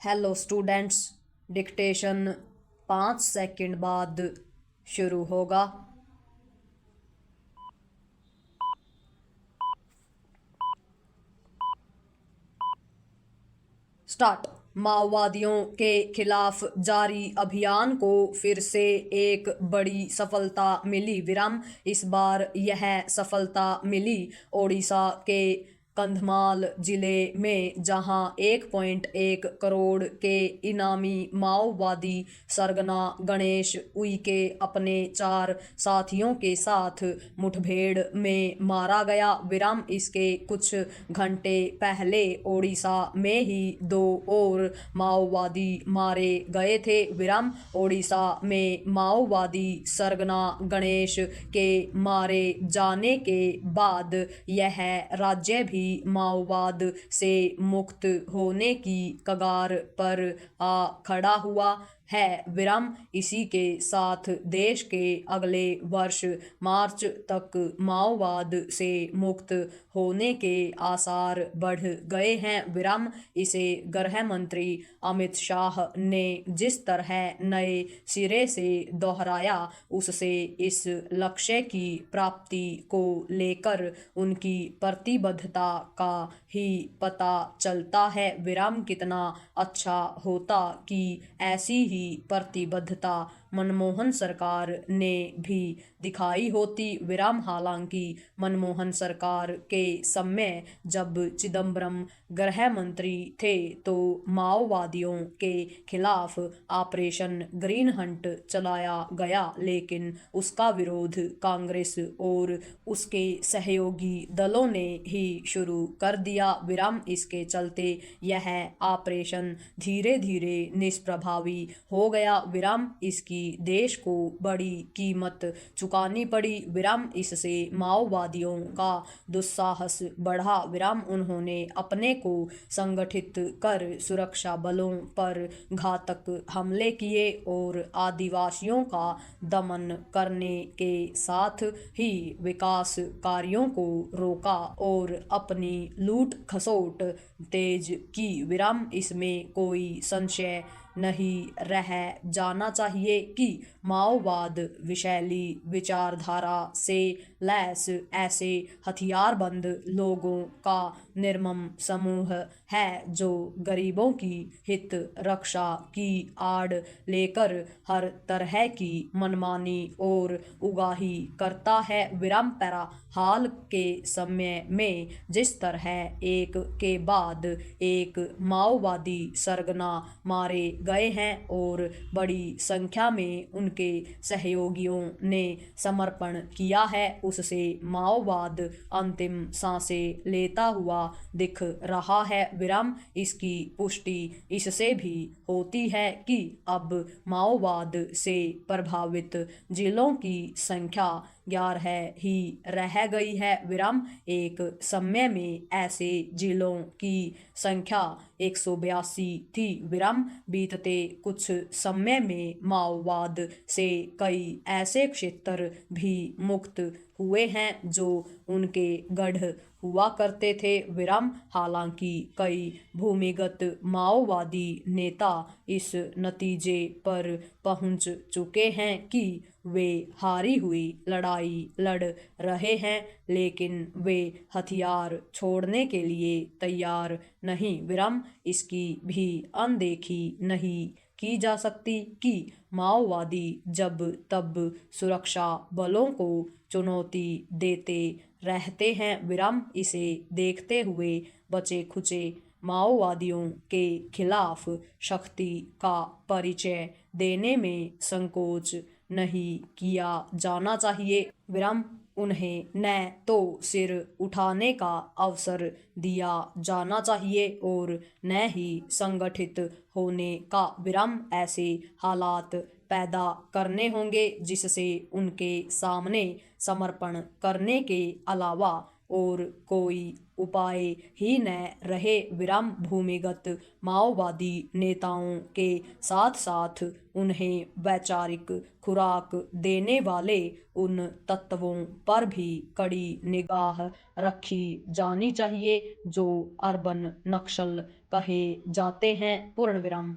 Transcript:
Hello students, dictation 5 second बाद शुरू होगा। स्टार्ट। माओवादियों के खिलाफ जारी अभियान को फिर से एक बड़ी सफलता मिली। विराम इस बार यह सफलता मिली ओडिशा के कंधमाल जिले में, जहां 1.1 करोड़ के इनामी माओवादी सरगना गणेश उइके अपने 4 साथियों के साथ मुठभेड़ में मारा गया। विराम इसके कुछ घंटे पहले ओडिशा में ही 2 और माओवादी मारे गए थे। विराम ओडिशा में माओवादी सरगना गणेश के मारे जाने के बाद यह राज्य भी माओवाद से मुक्त होने की कगार पर आ खड़ा हुआ है। विराम इसी के साथ देश के अगले वर्ष मार्च तक माओवाद से मुक्त होने के आसार बढ़ गए हैं। विराम इसे गृह मंत्री अमित शाह ने जिस तरह नए सिरे से दोहराया, उससे इस लक्ष्य की प्राप्ति को लेकर उनकी प्रतिबद्धता का ही पता चलता है। विराम कितना अच्छा होता कि ऐसी ही प्रतिबद्धता मनमोहन सरकार ने भी दिखाई होती। विराम हालांकि मनमोहन सरकार के समय जब चिदम्बरम गृह मंत्री थे तो माओवादियों के खिलाफ ऑपरेशन ग्रीन हंट चलाया गया, लेकिन उसका विरोध कांग्रेस और उसके सहयोगी दलों ने ही शुरू कर दिया। विराम इसके चलते यह ऑपरेशन धीरे धीरे निष्प्रभावी हो गया। विराम इसकी देश को बड़ी कीमत चुकानी पड़ी। विराम इससे माओवादियों का दुस्साहस बढ़ा। विराम उन्होंने अपने को संगठित कर सुरक्षा बलों पर घातक हमले किए और आदिवासियों का दमन करने के साथ ही विकास कार्यों को रोका और अपनी लूट खसोट तेज की। विराम इसमें कोई संशय नहीं रह जाना चाहिए कि माओवाद विषैली विचारधारा से लैस ऐसे हथियारबंद लोगों का निर्मम समूह है जो गरीबों की हित रक्षा की आड़ लेकर हर तरह की मनमानी और उगाही करता है। विराम पैरा हाल के समय में जिस तरह एक के बाद एक माओवादी सरगना मारे गए हैं और बड़ी संख्या में उनके सहयोगियों ने समर्पण किया है, उससे माओवाद अंतिम सांसें लेता हुआ दिख रहा है। विराम इसकी पुष्टि इससे भी होती है कि अब माओवाद से प्रभावित जिलों की संख्या 11 ही रह गई है। विराम एक समय में ऐसे जिलों की संख्या 182 थी। विराम बीतते कुछ समय में माओवाद से कई ऐसे क्षेत्र भी मुक्त हुए हैं जो उनके गढ़ हुआ करते थे। विराम हालांकि कई भूमिगत माओवादी नेता इस नतीजे पर पहुंच चुके हैं कि वे हारी हुई लड़ाई लड़ रहे हैं, लेकिन वे हथियार छोड़ने के लिए तैयार नहीं। विराम इसकी भी अनदेखी नहीं की जा सकती कि माओवादी जब तब सुरक्षा बलों को चुनौती देते रहते हैं। विराम इसे देखते हुए बचे खुचे माओवादियों के खिलाफ शक्ति का परिचय देने में संकोच नहीं किया जाना चाहिए। विराम उन्हें न तो सिर उठाने का अवसर दिया जाना चाहिए और न ही संगठित होने का। विराम ऐसे हालात पैदा करने होंगे जिससे उनके सामने समर्पण करने के अलावा और कोई उपाय ही न रहे विराम। भूमिगत माओवादी नेताओं के साथ साथ उन्हें वैचारिक खुराक देने वाले उन तत्वों पर भी कड़ी निगाह रखी जानी चाहिए जो अर्बन नक्सल कहे जाते हैं। पूर्ण विराम।